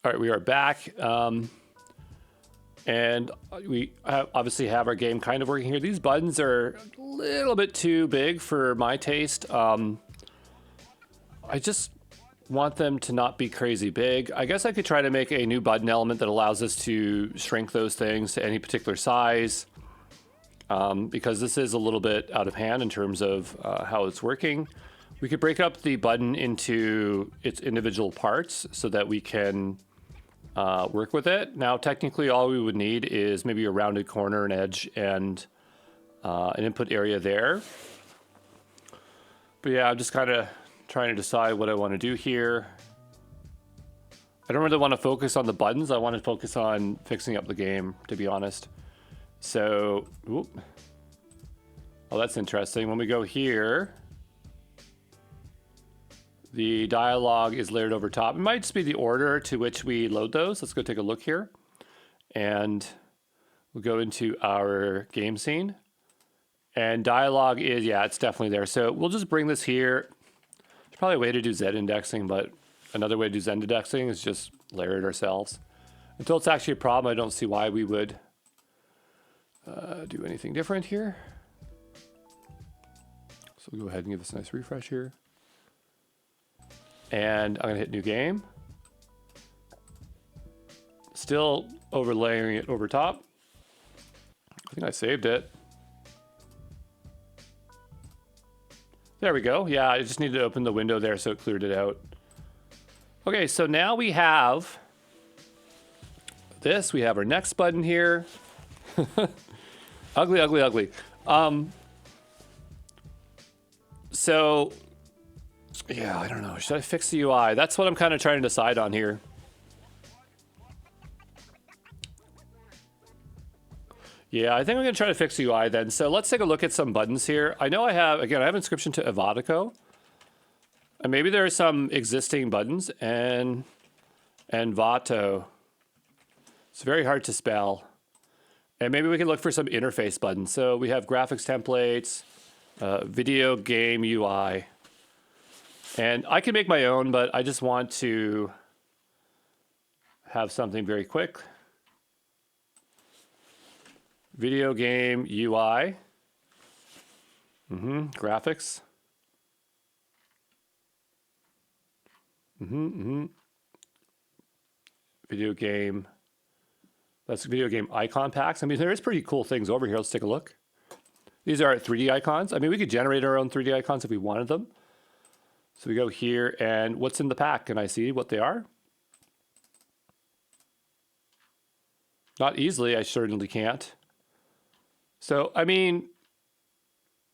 All right, we are back. And we obviously have our game kind of working here. These buttons are a little bit too big for my taste. I just want them to not be crazy big. I guess I could try to make a new button element that allows us to shrink those things to any particular size, because this is a little bit out of hand in terms of how it's working. We could break up the button into its individual parts so that we can work with it. Now, technically, all we would need is maybe a rounded corner, an edge, and an input area there. But yeah, I'm just kind of trying to decide what I want to do here. I don't really want to focus on the buttons. I want to focus on fixing up the game, to be honest. So, oh, that's interesting. When we go here, the dialogue is layered over top. It might just be the order to which we load those. Let's go take a look here. And we'll go into our game scene. And dialogue is, yeah, it's definitely there. So we'll just bring this here. There's probably a way to do Z indexing, but another way to do Z indexing is just layer it ourselves. Until it's actually a problem, I don't see why we would do anything different here. So we'll go ahead and give this a nice refresh here. And I'm gonna hit new game. Still overlaying it over top. I think I saved it. There we go. Yeah, I just needed to open the window there so it cleared it out. Okay, so now we have this. We have our next button here. Ugly, ugly, ugly. So yeah, I don't know. Should I fix the UI? That's what I'm kind of trying to decide on here. Yeah, I think I'm going to try to fix the UI then. So let's take a look at some buttons here. I know I have inscription to Avatico. And maybe there are some existing buttons. And Vato. It's very hard to spell. And maybe we can look for some interface buttons. So we have graphics templates, video game UI. And I can make my own, but I just want to have something very quick. Video game UI. Graphics. Video game. That's video game icon packs. I mean, there is pretty cool things over here. Let's take a look. These are 3D icons. I mean, we could generate our own 3D icons if we wanted them. So we go here, and what's in the pack? Can I see what they are? Not easily, I certainly can't. So, I mean,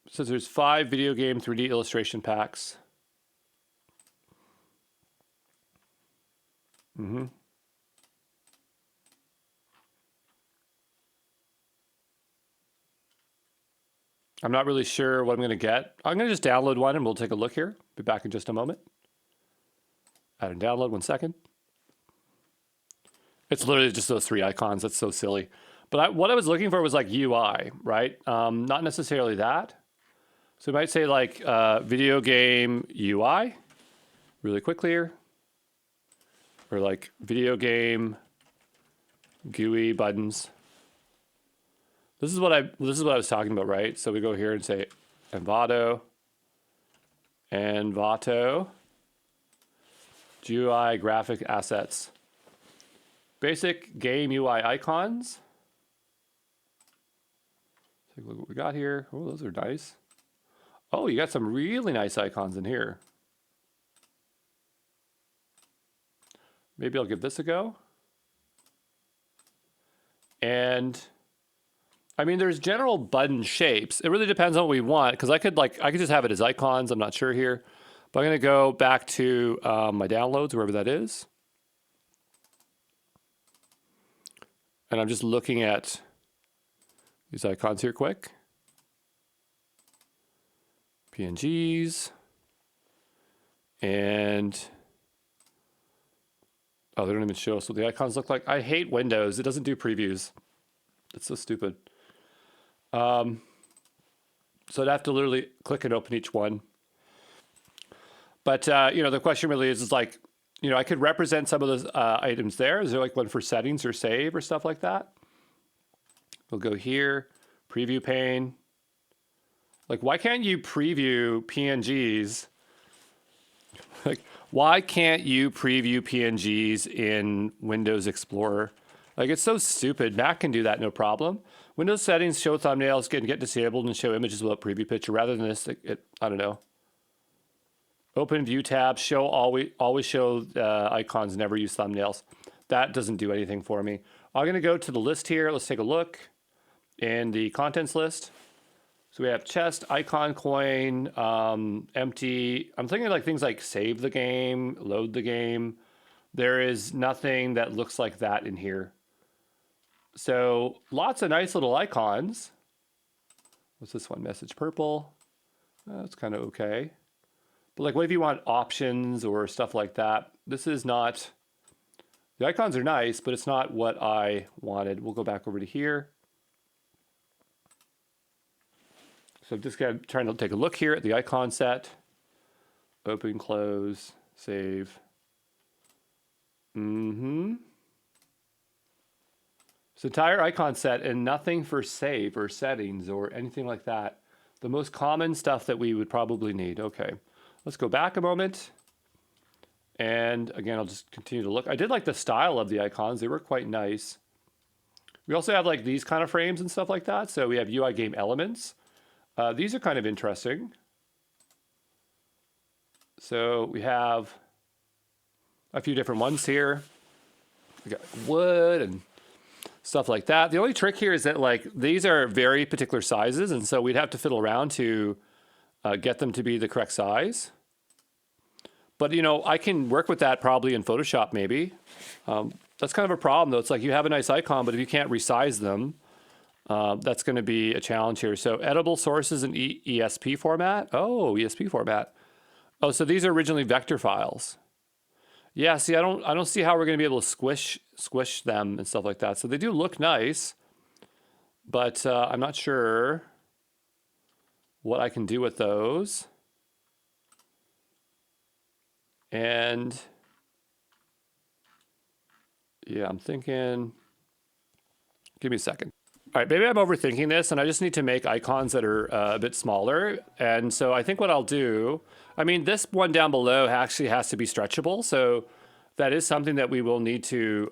so there's 5 video game 3D illustration packs. I'm not really sure what I'm going to get. I'm going to just download one and we'll take a look here. Be back in just a moment. Add and download, 1 second. It's literally just those 3 icons. That's so silly. But what I was looking for was like UI, right? Not necessarily that. So we might say like video game UI really quickly here. Or like video game GUI buttons. This is what I was talking about, right? So we go here and say Envato, GUI graphic assets, basic game UI icons. Take a look at what we got here. Oh, those are nice. Oh, you got some really nice icons in here. Maybe I'll give this a go. And I mean, there's general button shapes. It really depends on what we want, because I could just have it as icons. I'm not sure here, but I'm going to go back to my downloads, wherever that is, and I'm just looking at these icons here, quick. PNGs, and oh, they don't even show us what the icons look like. I hate Windows. It doesn't do previews. It's so stupid. So I'd have to literally click and open each one. But, you know, the question really is like, you know, I could represent some of those items there. Is there like one for settings or save or stuff like that? We'll go here, preview pane. Like, why can't you preview PNGs? Like, why can't you preview PNGs in Windows Explorer? Like, it's so stupid. Mac can do that, no problem. Windows settings, show thumbnails, can get disabled and show images without preview picture. Rather than this, I don't know. Open view tab, show always show icons, never use thumbnails. That doesn't do anything for me. I'm gonna go to the list here. Let's take a look in the contents list. So we have chest, icon, coin, empty. I'm thinking like things like save the game, load the game. There is nothing that looks like that in here. So lots of nice little icons. What's this one? Message purple. That's kind of okay. But like, what if you want options or stuff like that? This is not, the icons are nice, but it's not what I wanted. We'll go back over to here. So I'm just trying to take a look here at the icon set. Open, close, save. It's the entire icon set and nothing for save or settings or anything like that. The most common stuff that we would probably need. Okay, let's go back a moment. And again, I'll just continue to look. I did like the style of the icons. They were quite nice. We also have like these kind of frames and stuff like that. So we have UI game elements. These are kind of interesting. So we have a few different ones here. We got wood and stuff like that. The only trick here is that like these are very particular sizes, and so we'd have to fiddle around to get them to be the correct size. But you know, I can work with that probably in Photoshop maybe. That's kind of a problem though. It's like you have a nice icon, but if you can't resize them, that's going to be a challenge here. So editable sources in ESP format. Oh, ESP format. Oh, so these are originally vector files. Yeah, see, I don't see how we're going to be able to squish them and stuff like that. So they do look nice, but I'm not sure what I can do with those. And yeah, I'm thinking, give me a second. All right, maybe I'm overthinking this and I just need to make icons that are a bit smaller. And so I think what I'll do, I mean, this one down below actually has to be stretchable. So that is something that we will need to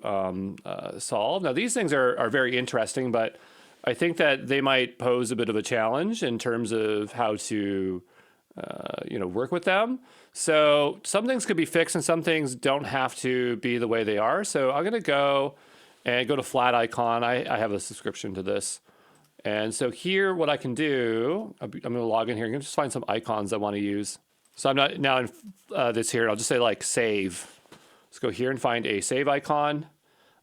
solve. Now, these things are very interesting, but I think that they might pose a bit of a challenge in terms of how to work with them. So some things could be fixed and some things don't have to be the way they are. So I'm going to go and go to flat icon. I have a subscription to this. And so here, what I can do, I'm going to log in here. I'm going to just find some icons I want to use. So I'm not now in this here. I'll just say like save. Let's go here and find a save icon.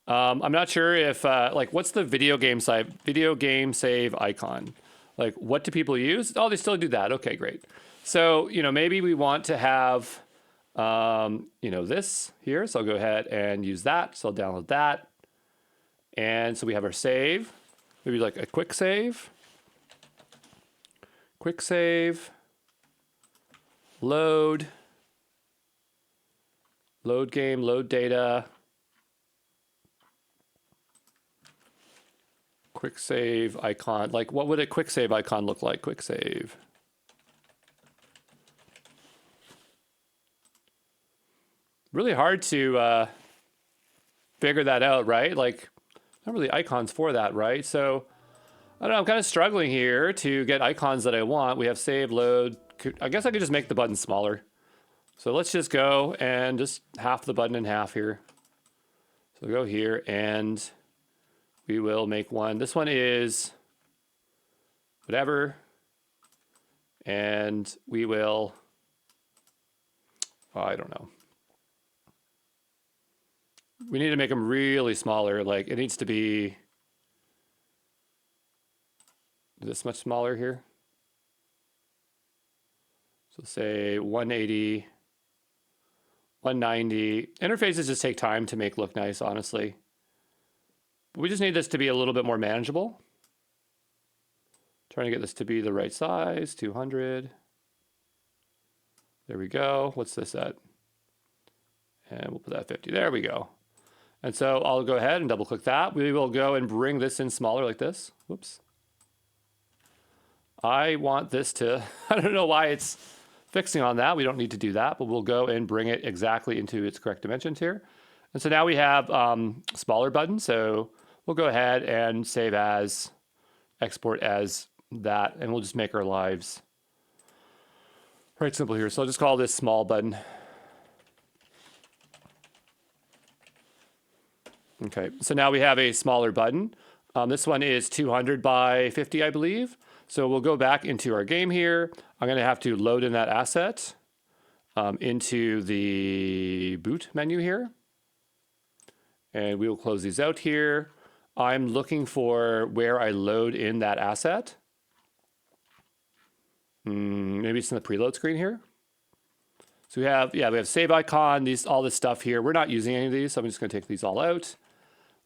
I'm not sure if like what's the video game save icon? Like what do people use? Oh, they still do that. Okay, great. So, you know, maybe we want to have, this here. So I'll go ahead and use that. So I'll download that. And so we have our save, maybe like a quick save, load game, load data, quick save icon. Like what would a quick save icon look like? Quick save. Really hard to figure that out, right? Like, not really icons for that, right? So, I don't know, I'm kind of struggling here to get icons that I want. We have save, load. I guess I could just make the button smaller. So let's just go and just half the button in half here. So go here and we will make one. This one is whatever. And we will, I don't know. We need to make them really smaller. Like it needs to be this much smaller here. So say 180, 190. Interfaces just take time to make look nice, honestly. But we just need this to be a little bit more manageable. Trying to get this to be the right size, 200. There we go. What's this at? And we'll put that 50. There we go. And so I'll go ahead and double click that. We will go and bring this in smaller like this. Whoops. I want this to, I don't know why it's fixing on that. We don't need to do that, but we'll go and bring it exactly into its correct dimensions here. And so now we have smaller button. So we'll go ahead and save as, export as that, and we'll just make our lives right simple here. So I'll just call this small button. Okay, so now we have a smaller button. This one is 200 by 50, I believe. So we'll go back into our game here. I'm going to have to load in that asset into the boot menu here. And we will close these out here. I'm looking for where I load in that asset. Maybe it's in the preload screen here. So we have save icon, all this stuff here. We're not using any of these, so I'm just going to take these all out.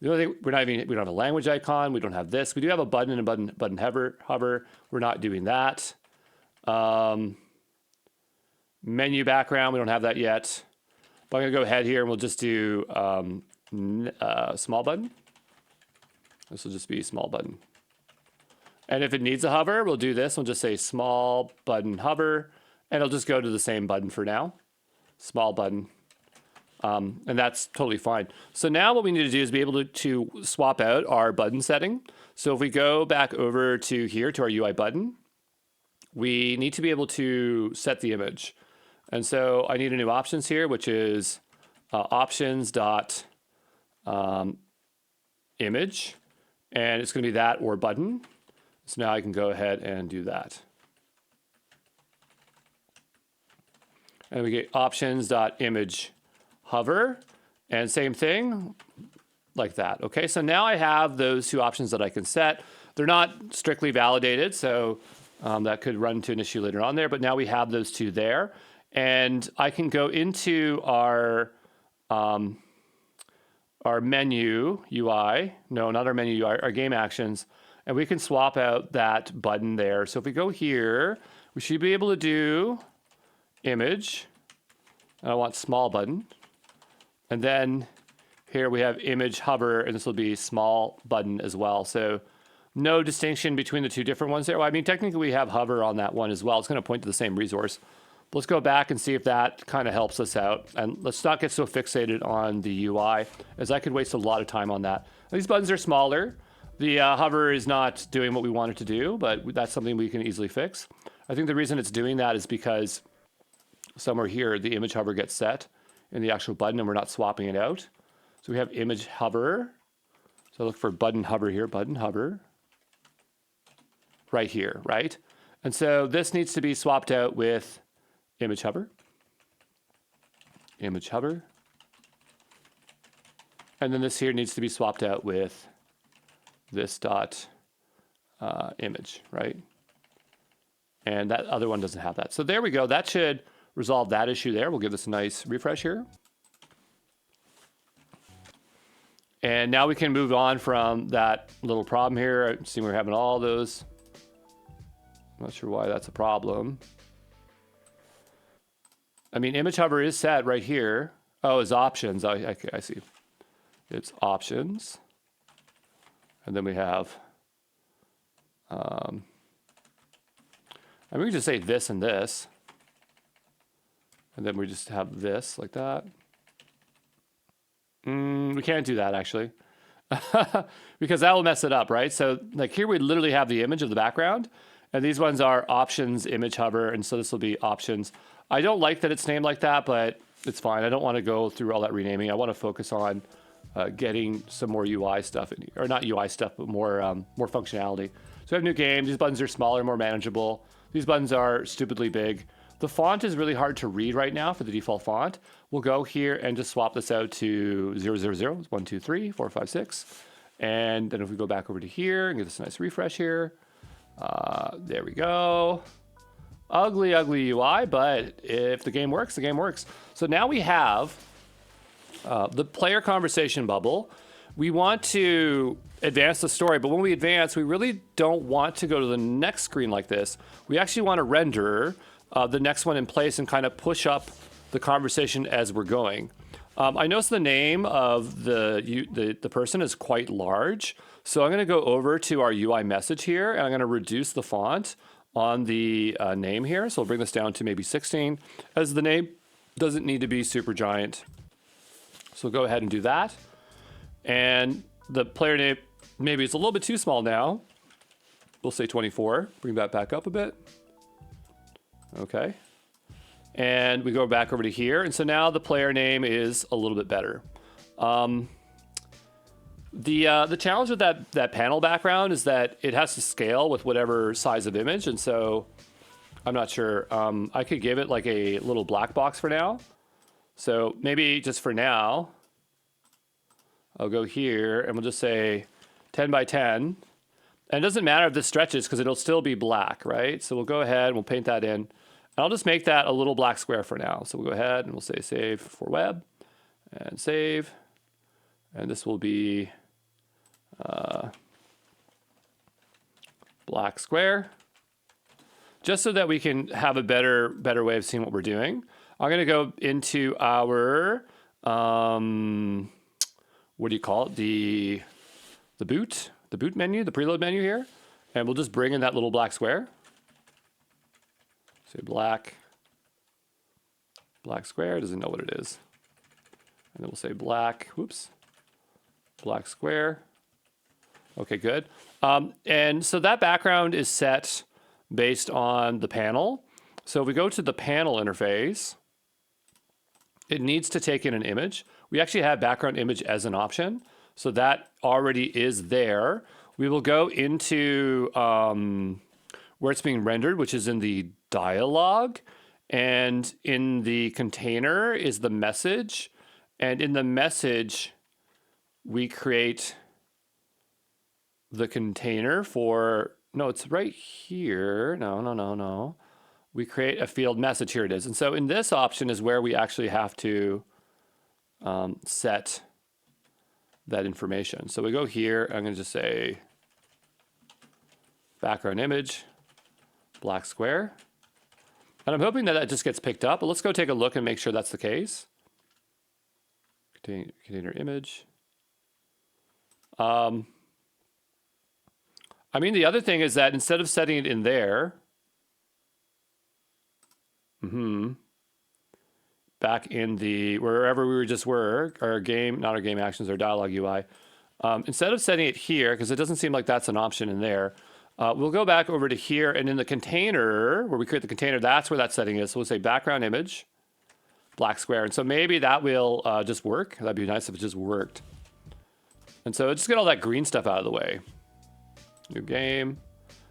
The only thing, we don't have a language icon. We don't have this. We do have a button and a button hover. We're not doing that. Menu background, we don't have that yet. But I'm going to go ahead here and we'll just do small button. This will just be small button. And if it needs a hover, we'll do this. We'll just say small button hover, and it'll just go to the same button for now. Small button. And that's totally fine. So now what we need to do is be able to swap out our button setting. So if we go back over to here to our UI button, we need to be able to set the image. And so I need a new options here, which is options dot image, and it's going to be that or button. So now I can go ahead and do that. And we get options dot image hover, and same thing like that. Okay, so now I have those two options that I can set. They're not strictly validated, so that could run into an issue later on there, but now we have those two there. And I can go into our menu UI, no, not our menu UI, our game actions, and we can swap out that button there. So if we go here, we should be able to do image, and I want small button. And then here we have image hover, and this will be small button as well. So no distinction between the two different ones there. Well, I mean, technically we have hover on that one as well. It's going to point to the same resource. But let's go back and see if that kind of helps us out. And let's not get so fixated on the UI, as I could waste a lot of time on that. These buttons are smaller. The hover is not doing what we want it to do, but that's something we can easily fix. I think the reason it's doing that is because somewhere here, the image hover gets set in the actual button, and we're not swapping it out. So we have image hover. So look for button hover here, button hover. Right here, right? And so this needs to be swapped out with image hover. Image hover. And then this here needs to be swapped out with this dot image, right? And that other one doesn't have that. So there we go. That should resolve that issue there. We'll give this a nice refresh here. And now we can move on from that little problem here. See, we're having all those. I'm not sure why that's a problem. I mean, image hover is set right here. Oh, it's options. I see. It's options. And then we have, and we can just say this and this. And then we just have this like that. We can't do that actually, because that will mess it up, right? So like here we literally have the image of the background, and these ones are options, image hover, and so this will be options. I don't like that it's named like that, but it's fine. I don't want to go through all that renaming. I want to focus on getting some more UI stuff in here, or not UI stuff, but more more functionality. So we have new game. These buttons are smaller, more manageable. These buttons are stupidly big. The font is really hard to read right now for the default font. We'll go here and just swap this out to 000, 1, 2, 3, 4, 5, 6. And then if we go back over to here and give this a nice refresh here, there we go. Ugly, ugly UI, but if the game works, the game works. So now we have the player conversation bubble. We want to advance the story, but when we advance, we really don't want to go to the next screen like this. We actually want to render the next one in place and kind of push up the conversation as we're going. I noticed the name of the person is quite large. So I'm going to go over to our UI message here, and I'm going to reduce the font on the name here. So we'll bring this down to maybe 16, as the name doesn't need to be super giant. So we'll go ahead and do that. And the player name, maybe it's a little bit too small now. We'll say 24. Bring that back up a bit. Okay. And we go back over to here. And so now the player name is a little bit better. The challenge with that panel background is that it has to scale with whatever size of image. And so I'm not sure. I could give it like a little black box for now. So maybe just for now, I'll go here and we'll just say 10 by 10. And it doesn't matter if this stretches because it'll still be black, right? So we'll go ahead and we'll paint that in. And I'll just make that a little black square for now. So we'll go ahead and we'll say save for web and save. And this will be black square, just so that we can have a better way of seeing what we're doing. I'm going to go into our, what do you call it? The boot menu, the preload menu here. And we'll just bring in that little black square. Say black square, doesn't know what it is. And then we'll say black square. Okay, good. And so that background is set based on the panel. So if we go to the panel interface, it needs to take in an image. We actually have background image as an option. So that already is there. We will go into where it's being rendered, which is in the dialog. And in the container is the message. And in the message, we create the container for, no, it's right here. No. We create a field message. Here it is. And so in this option is where we actually have to set that information. So we go here. I'm going to just say background image, black square. And I'm hoping that that just gets picked up. But let's go take a look and make sure that's the case. Container image. I mean, the other thing is that instead of setting it in there, back in the, wherever we were, our game, not our game actions, our dialog UI, instead of setting it here, because it doesn't seem like that's an option in there, we'll go back over to here, and in the container, where we create the container, that's where that setting is. So we'll say background image, black square. And so maybe that will just work. That'd be nice if it just worked. And so just get all that green stuff out of the way. New game.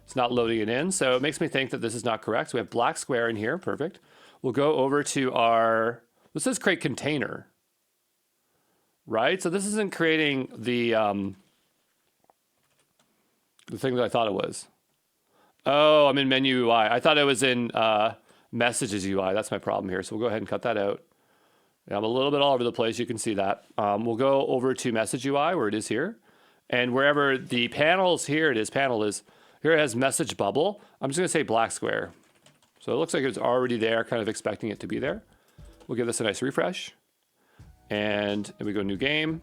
It's not loading it in, so it makes me think that this is not correct. So we have black square in here. Perfect. We'll go over to our, this says create container, right? So this isn't creating the thing that I thought it was. Oh, I'm in menu UI. I thought it was in messages UI. That's my problem here. So we'll go ahead and cut that out. Yeah, I'm a little bit all over the place. You can see that. We'll go over to message UI where it is here. And wherever the panels, here it is, panel is, here it has message bubble. I'm just going to say black square. So it looks like it's already there, kind of expecting it to be there. We'll give this a nice refresh. And then we go new game.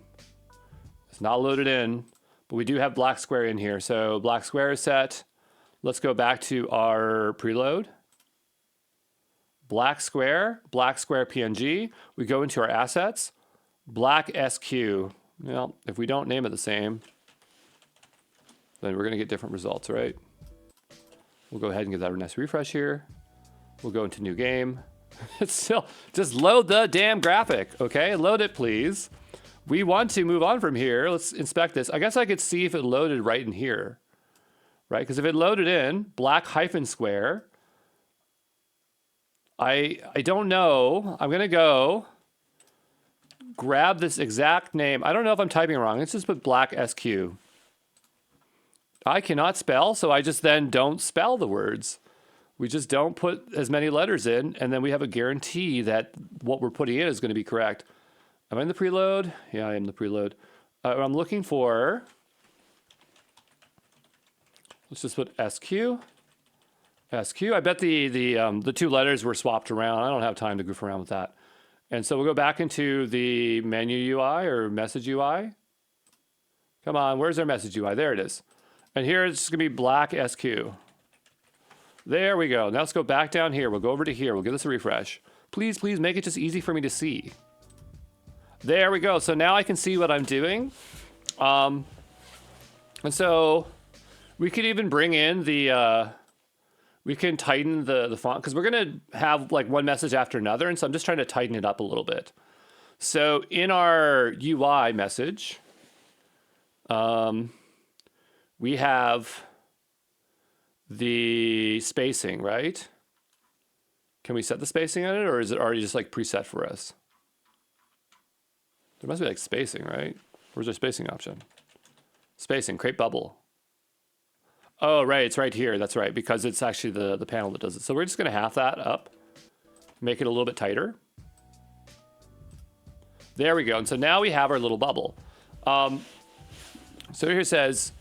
It's not loaded in, but we do have black square in here. So black square is set. Let's go back to our preload. Black square PNG. We go into our assets, black SQ. Well, if we don't name it the same, then we're going to get different results, right? We'll go ahead and give that a nice refresh here. We'll go into new game. It's still, just load the damn graphic, okay? Load it, please. We want to move on from here. Let's inspect this. I guess I could see if it loaded right in here, right? Because if it loaded in black hyphen square, I don't know. I'm going to go grab this exact name. I don't know if I'm typing wrong. Let's just put black SQ. I cannot spell, so I just then don't spell the words. We just don't put as many letters in, and then we have a guarantee that what we're putting in is going to be correct. Am I in the preload? Yeah, I am the preload. I'm looking for, let's just put SQ. SQ. I bet the two letters were swapped around. I don't have time to goof around with that. And so we'll go back into the menu UI or message UI. Come on, where's our message UI? There it is. And here it's going to be black SQ. There we go. Now let's go back down here. We'll go over to here. We'll give this a refresh. Please, please make it just easy for me to see. There we go. So now I can see what I'm doing. And so we could even bring in the, we can tighten the font because we're going to have like one message after another. And so I'm just trying to tighten it up a little bit. So in our UI message, we have the spacing, right? Can we set the spacing on it, or is it already just like preset for us? There must be like spacing, right? Where's our spacing option? Spacing, create bubble. Oh, right, it's right here. That's right, because it's actually the panel that does it. So we're just going to half that up, make it a little bit tighter. There we go. And so now we have our little bubble. So here it says,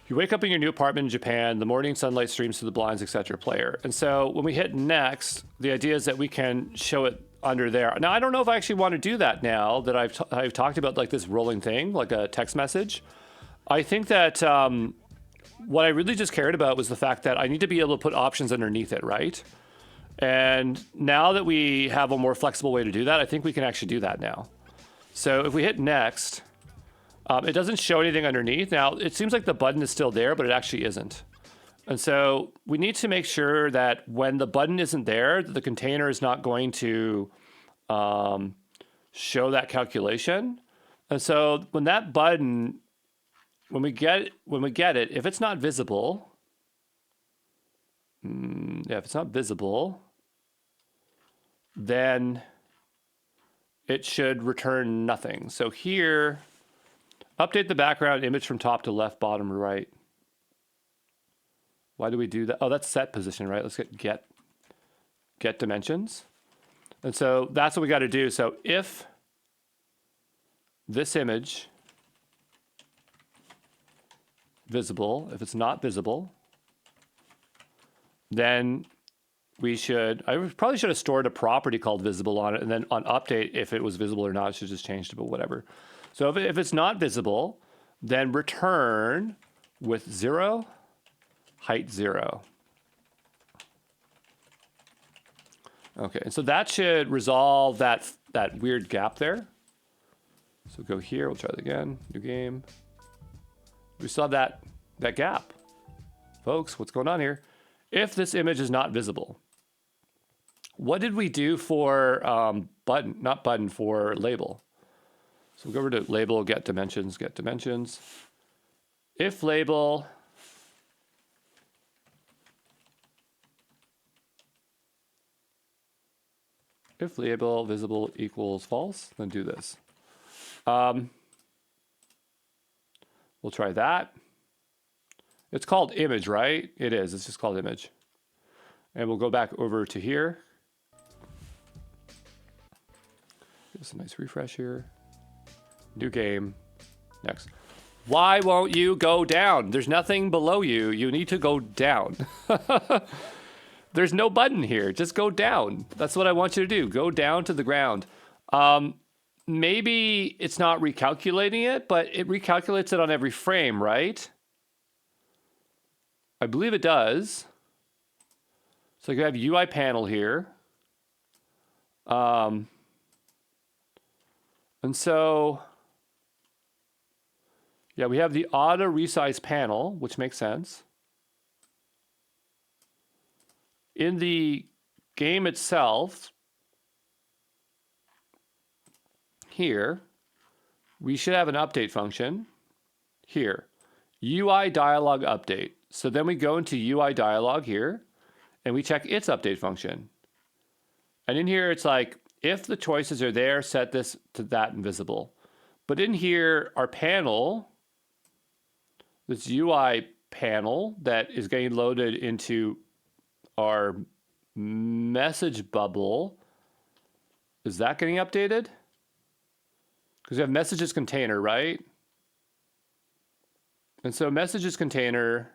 you wake up in your new apartment in Japan, the morning sunlight streams through the blinds, etc. player. And so when we hit next, the idea is that we can show it under there. Now, I don't know if I actually want to do that now that I've talked about like this rolling thing, like a text message. I think that what I really just cared about was the fact that I need to be able to put options underneath it, right? And now that we have a more flexible way to do that, I think we can actually do that now. So if we hit next, it doesn't show anything underneath. Now, it seems like the button is still there, but it actually isn't. And so we need to make sure that when the button isn't there, the container is not going to show that calculation. And so when that button, when we get it, if it's not visible, if it's not visible, then it should return nothing. So here, update the background image from top to left, bottom, right. Why do we do that? Oh, that's set position, right? Let's get dimensions. And so that's what we got to do. So if this image visible, if it's not visible, then I probably should have stored a property called visible on it, and then on update, if it was visible or not, I should just change it, but whatever. So if it's not visible, then return with 0, height 0. Okay, and so that should resolve that weird gap there. So go here, we'll try it again, new game. We still have that gap. Folks, what's going on here? If this image is not visible, what did we do for for label? So we'll go over to label, get dimensions. If label visible equals false, then do this. We'll try that. It's called image, right? It is. It's just called image. And we'll go back over to here. Give us a nice refresh here. New game. Next. Why won't you go down? There's nothing below you. You need to go down. There's no button here. Just go down. That's what I want you to do. Go down to the ground. Maybe it's not recalculating it, but it recalculates it on every frame, right? I believe it does. So you have UI panel here. And so, yeah, we have the auto resize panel, which makes sense. In the game itself, here, we should have an update function. Here, UI dialog update. So then we go into UI dialog here, and we check its update function. And in here, it's like, if the choices are there, set this to that invisible. But in here, our panel, this UI panel that is getting loaded into our message bubble, is that getting updated? Because we have messages container, right? And so messages container,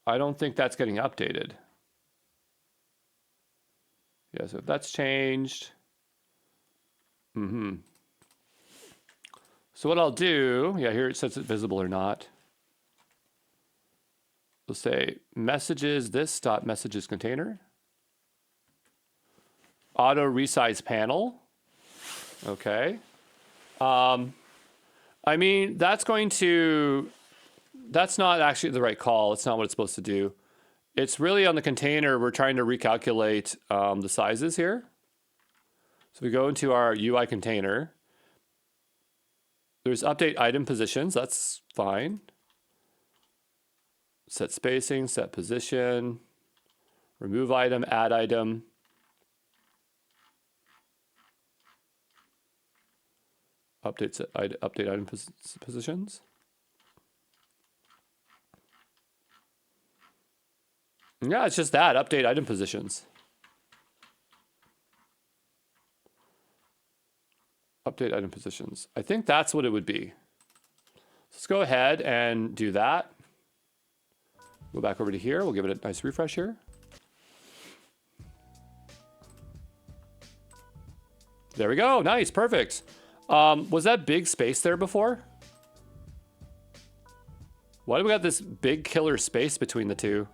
I don't think that's getting updated. Yeah, so if that's changed. So what I'll do, yeah, here it says it's visible or not. We'll say messages, this dot messages container. Auto resize panel. Okay. I mean, that's not actually the right call. It's not what it's supposed to do. It's really on the container. We're trying to recalculate the sizes here. So we go into our UI container. There's update item positions. That's fine. Set spacing, set position, remove item, add item. Update item positions. Yeah, it's just that, update item positions. Update item positions. I think that's what it would be. Let's go ahead and do that. Go back over to here. We'll give it a nice refresh here. There we go. Nice. Perfect. Was that big space there before? Why do we got this big killer space between the two?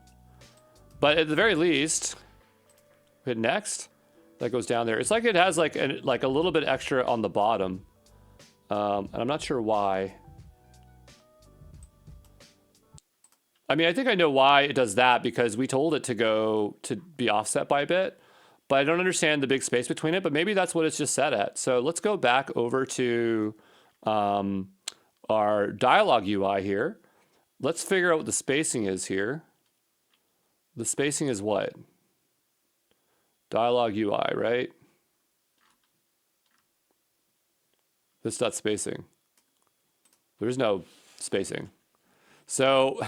But at the very least, hit next. That goes down there. It's like it has like a little bit extra on the bottom. And I'm not sure why. I mean, I think I know why it does that, because we told it to be offset by a bit, but I don't understand the big space between it, but maybe that's what it's just set at. So let's go back over to our dialog UI here. Let's figure out what the spacing is here. The spacing is what? Dialog UI, right? This dot spacing. There's no spacing. So,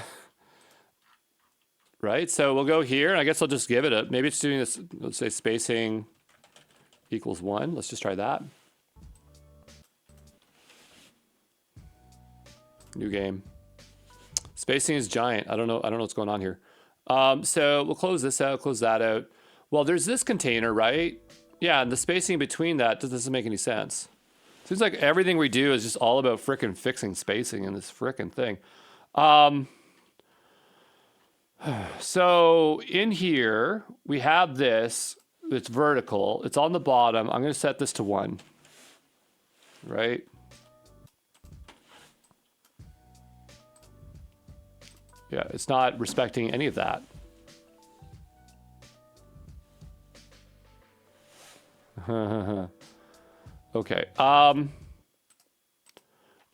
right? So we'll go here, and I guess I'll just give it a, maybe it's doing this, let's say spacing equals 1. Let's just try that. New game. Spacing is giant. I don't know what's going on here. So we'll close this out, close that out. Well, there's this container, right? Yeah, and the spacing between that doesn't make any sense. Seems like everything we do is just all about frickin' fixing spacing in this frickin' thing. So in here, we have this. It's vertical. It's on the bottom. I'm going to set this to 1. Right? Yeah, it's not respecting any of that. Okay. I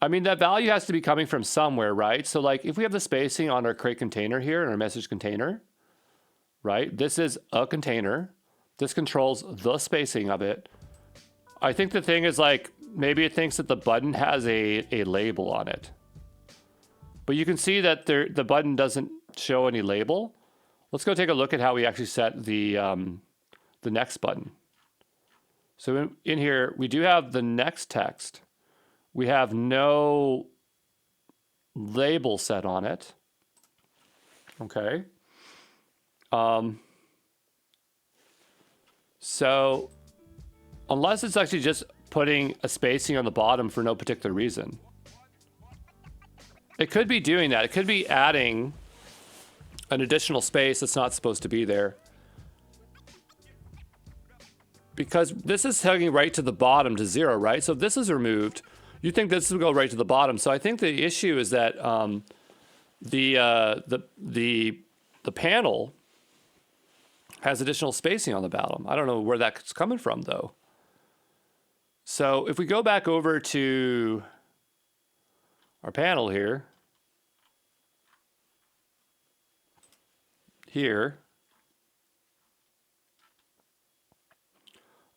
mean, that value has to be coming from somewhere, right? So like if we have the spacing on our crate container here and our message container, right? This is a container. This controls the spacing of it. I think the thing is like, maybe it thinks that the button has a label on it. But you can see that the button doesn't show any label. Let's go take a look at how we actually set the next button. So in here, we do have the next text. We have no label set on it. Okay. So unless it's actually just putting a spacing on the bottom for no particular reason. It could be doing that. It could be adding an additional space that's not supposed to be there. Because this is hugging right to the bottom to 0, right? So if this is removed, you think this will go right to the bottom. So I think the issue is that the panel has additional spacing on the bottom. I don't know where that's coming from though. So if we go back over to our panel here,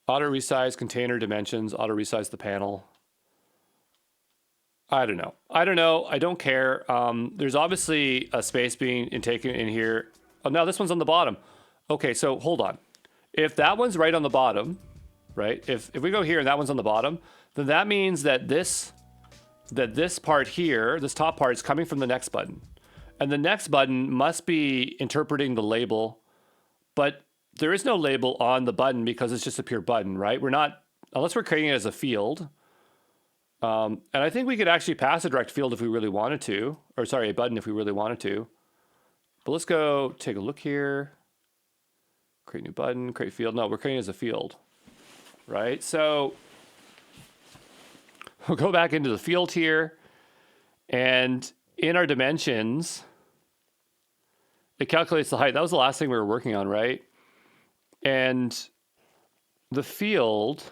auto resize container dimensions, auto resize the panel. I don't know. I don't care. There's obviously a space being taken in here. Oh, no, this one's on the bottom. Okay, so hold on. If that one's right on the bottom, right? If we go here and that one's on the bottom, then that means that this part here, this top part, is coming from the next button. And the next button must be interpreting the label. But there is no label on the button because it's just a pure button, right? We're not, unless we're creating it as a field. And I think we could actually pass a direct field if we really wanted to, or sorry, a button if we really wanted to. But let's go take a look here. Create new button, create field. No, we're creating it as a field, right? So we'll go back into the field here, and in our dimensions, it calculates the height. That was the last thing we were working on, right? And the field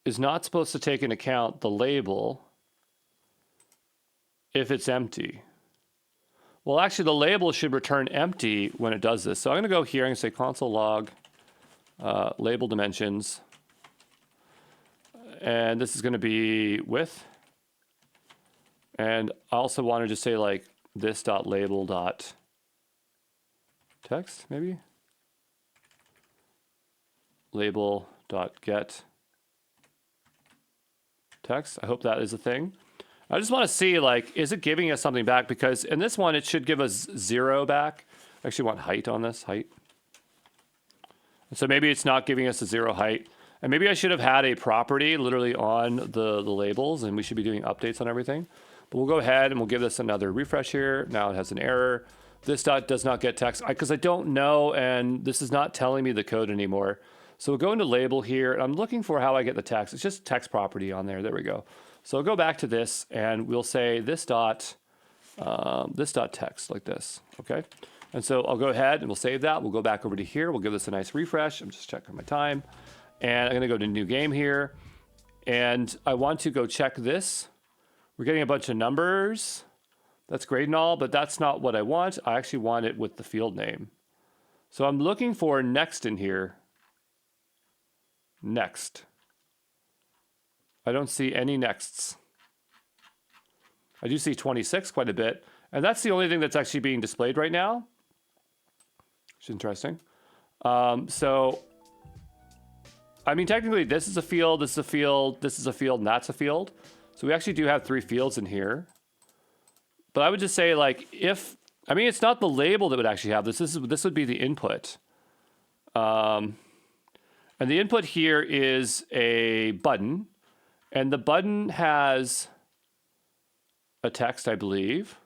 is not supposed to take into account the label if it's empty. Well, actually, the label should return empty when it does this. So I'm going to go here and say console log label dimensions. And this is going to be width. And I also want to just say like this.label.text, maybe? Label.get text. I hope that is a thing. I just want to see, like, is it giving us something back? Because in this one, it should give us 0 back. I actually want height on this, height. So maybe it's not giving us a 0 height. And maybe I should have had a property literally on the labels, and we should be doing updates on everything. But we'll go ahead and we'll give this another refresh here. Now it has an error. This dot does not get text because I don't know, and this is not telling me the code anymore. So we'll go into label here, and I'm looking for how I get the text. It's just text property on there. There we go. So I'll go back to this, and we'll say this dot text like this, okay? And so I'll go ahead and we'll save that. We'll go back over to here. We'll give this a nice refresh. I'm just checking my time. And I'm going to go to new game here. And I want to go check this. We're getting a bunch of numbers. That's great and all, but that's not what I want. I actually want it with the field name. So I'm looking for next in here. Next. I don't see any nexts. I do see 26 quite a bit. And that's the only thing that's actually being displayed right now, which is interesting. So, I mean, technically this is a field, this is a field, this is a field, and that's a field. So we actually do have 3 fields in here. But I would just say, like, if, I mean, it's not the label that would actually have this. This would be the input. And the input here is a button. And the button has a text, I believe.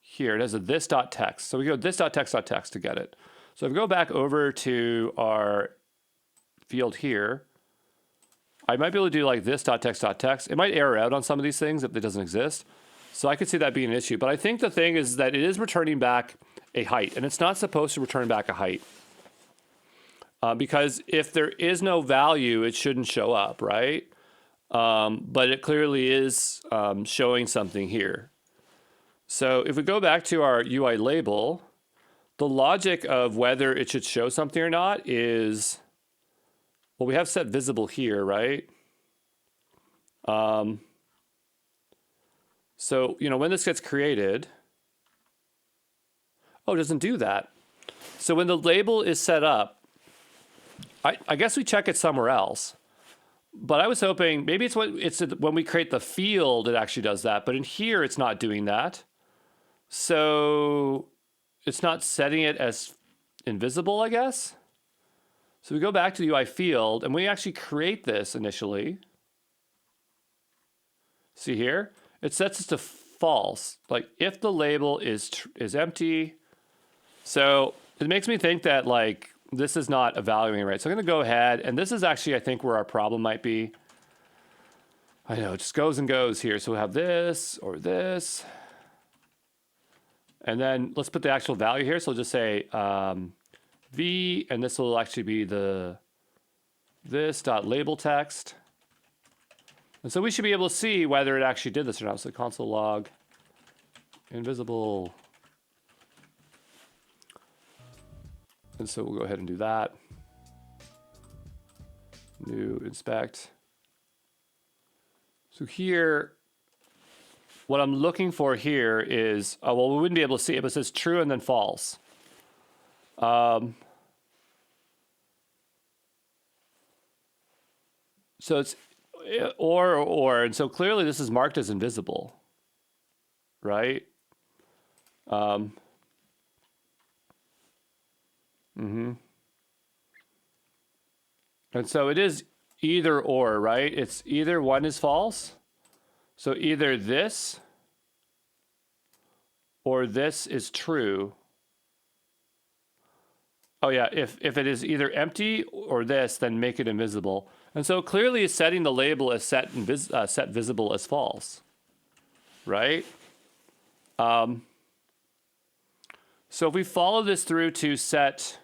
Here, it has a this.text. So we go this.text.text to get it. So if we go back over to our field here, I might be able to do like this.text.text. It might error out on some of these things if it doesn't exist. So I could see that being an issue. But I think the thing is that it is returning back a height, and it's not supposed to return back a height. Because if there is no value, it shouldn't show up, right? But it clearly is showing something here. So if we go back to our UI label, the logic of whether it should show something or not is, well, we have set visible here, right? So, you know, when this gets created, oh, it doesn't do that. So when the label is set up, I guess we check it somewhere else. But I was hoping maybe it's when we create the field, it actually does that. But in here, it's not doing that. So it's not setting it as invisible, I guess. So we go back to the UI field, and we actually create this initially. See here? It sets it to false. Like if the label is empty. So it makes me think that like this is not evaluating right. So I'm going to go ahead, and this is actually, I think, where our problem might be. I know, it just goes and goes here. So we'll have this or this. And then let's put the actual value here. So we'll just say v, and this will actually be the this.label text. And so we should be able to see whether it actually did this or not. So console log invisible. And so we'll go ahead and do that. New inspect. So here, what I'm looking for here is, oh, well, we wouldn't be able to see it, but it says true and then false. So it's or, and so clearly this is marked as invisible, right? And so it is either or, right? It's either one is false. So either this or this is true. Oh yeah, if it is either empty or this, then make it invisible. And so clearly it's setting the label as set visible as false, right? So if we follow this through to set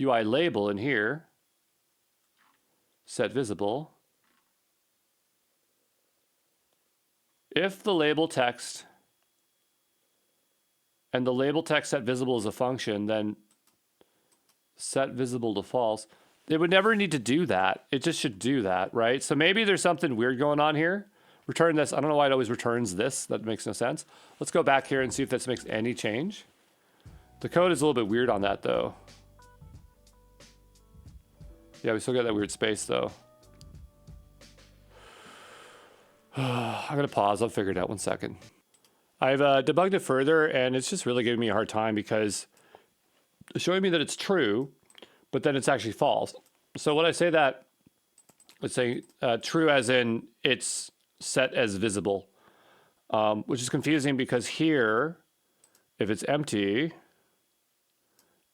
UI label in here, set visible, if the label text and the label text set visible is a function, then set visible to false. They would never need to do that. It just should do that, right? So maybe there's something weird going on here. Return this. I don't know why it always returns this. That makes no sense. Let's go back here and see if this makes any change. The code is a little bit weird on that, though. Yeah, we still got that weird space, though. I'm going to pause. I'll figure it out 1 second. I've debugged it further, and it's just really giving me a hard time because it's showing me that it's true, but then it's actually false. So when I say that, let's say true as in it's set as visible, which is confusing because here, if it's empty,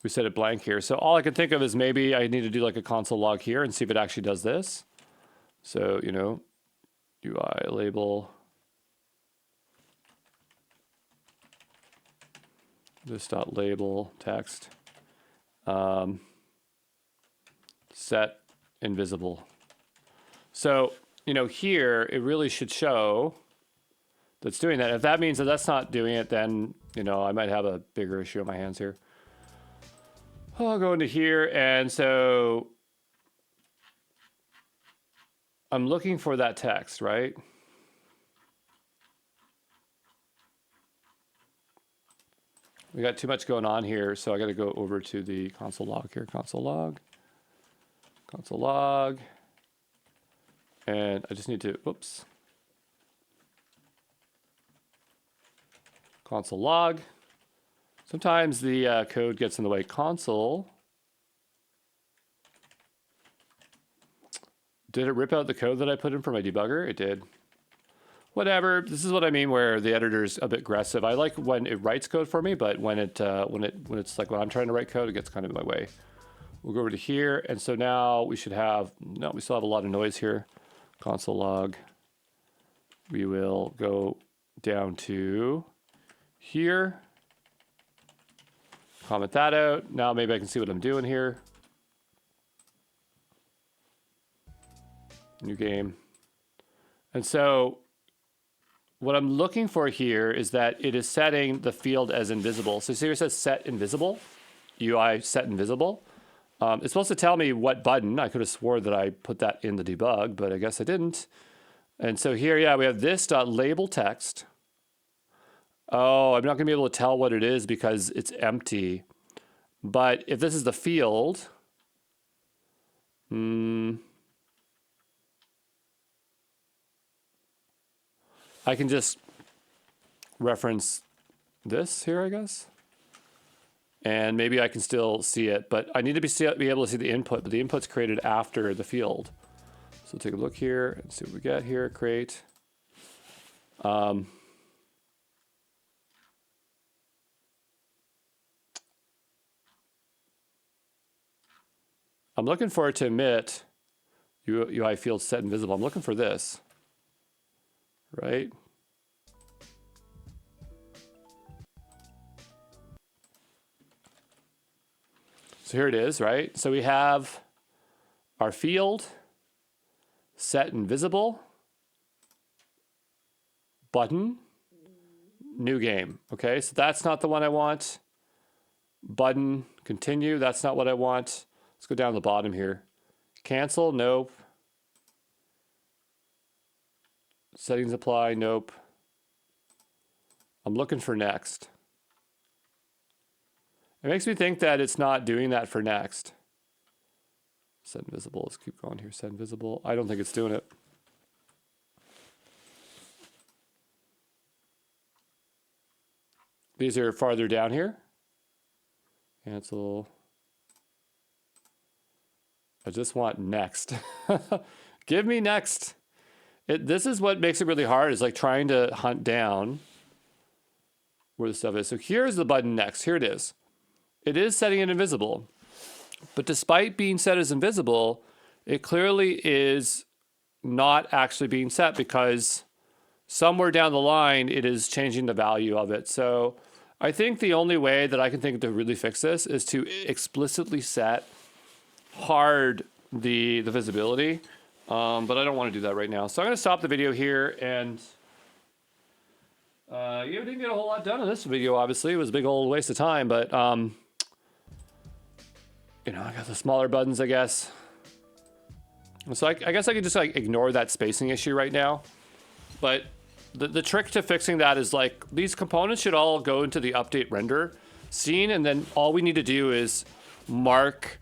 we set it blank here. So all I can think of is maybe I need to do like a console log here and see if it actually does this. So, you know, UI label this dot label text set invisible. So, you know, here it really should show that's doing that. If that means that that's not doing it, then, you know, I might have a bigger issue on my hands here. I'll go into here, and so I'm looking for that text, right? We got too much going on here, so I got to go over to the console log here. Console log. And I just need to, whoops. Console log. Sometimes the code gets in the way. Console. Did it rip out the code that I put in for my debugger? It did. Whatever. This is what I mean where the editor's a bit aggressive. I like when it writes code for me, but when it's like when I'm trying to write code, it gets kind of in my way. We'll go over to here, and so now we should have, no, we still have a lot of noise here. Console log. We will go down to here. Comment that out. Now maybe I can see what I'm doing here. New game. And so what I'm looking for here is that it is setting the field as invisible. So see here it says set invisible, UI set invisible. It's supposed to tell me what button. I could have swore that I put that in the debug, but I guess I didn't. And so here, yeah, we have this dot label text. Oh, I'm not going to be able to tell what it is because it's empty. But if this is the field, I can just reference this here, I guess. And maybe I can still see it, but I need to be able to see the input, but the input's created after the field. So take a look here and see what we get here, create. I'm looking for it to emit UI field set invisible. I'm looking for this, right? So here it is, right? So we have our field set invisible, button, new game. Okay, so that's not the one I want. Button, continue, that's not what I want. Let's go down to the bottom here. Cancel, nope. Settings apply, nope. I'm looking for next. It makes me think that it's not doing that for next. Set invisible, let's keep going here. Set invisible, I don't think it's doing it. These are farther down here. Cancel. I just want next. Give me next. This is what makes it really hard, is like trying to hunt down where the stuff is. So here's the button next. Here it is. It is setting it invisible. But despite being set as invisible, it clearly is not actually being set, because somewhere down the line, it is changing the value of it. So I think the only way that I can think to really fix this is to explicitly set hard the visibility. But I don't want to do that right now. So I'm going to stop the video here. And you didn't get a whole lot done in this video, obviously. It was a big old waste of time. But, you know, I got the smaller buttons, I guess. So I guess I could just like ignore that spacing issue right now. But the trick to fixing that is like these components should all go into the update render scene. And then all we need to do is mark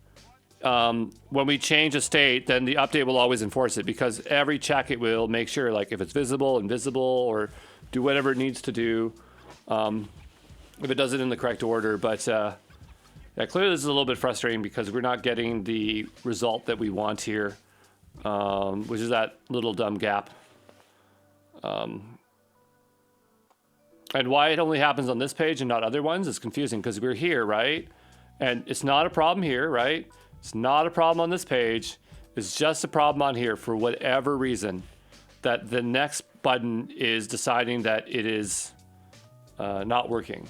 when we change a state, then the update will always enforce it, because every check it will make sure, like if it's visible, invisible, or do whatever it needs to do, if it does it in the correct order. But yeah, clearly this is a little bit frustrating because we're not getting the result that we want here, which is that little dumb gap. And why it only happens on this page and not other ones is confusing, because we're here, right? And it's not a problem here, right? It's not a problem on this page. It's just a problem on here for whatever reason, that the next button is deciding that it is not working,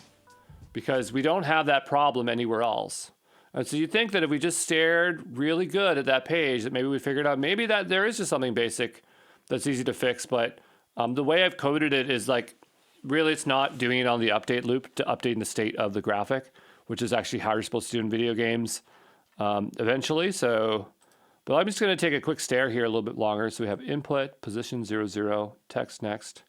because we don't have that problem anywhere else. And so you think that if we just stared really good at that page, that maybe we figured out maybe that there is just something basic that's easy to fix. But the way I've coded it is like, really it's not doing it on the update loop to updating the state of the graphic, which is actually how you're supposed to do in video games eventually. So, but I'm just going to take a quick stare here a little bit longer. So we have input, position 0, 0, text next.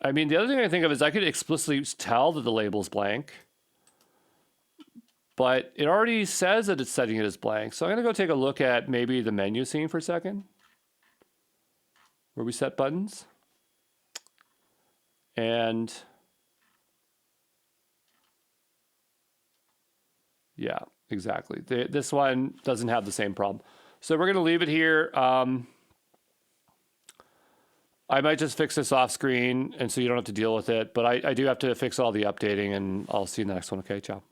I mean, the other thing I think of is I could explicitly tell that the label's blank, but it already says that it's setting it as blank. So I'm going to go take a look at maybe the menu scene for a second, where we set buttons. And yeah, exactly. This one doesn't have the same problem. So we're going to leave it here. I might just fix this off screen, and so you don't have to deal with it. But I do have to fix all the updating, and I'll see you in the next one. Okay, ciao.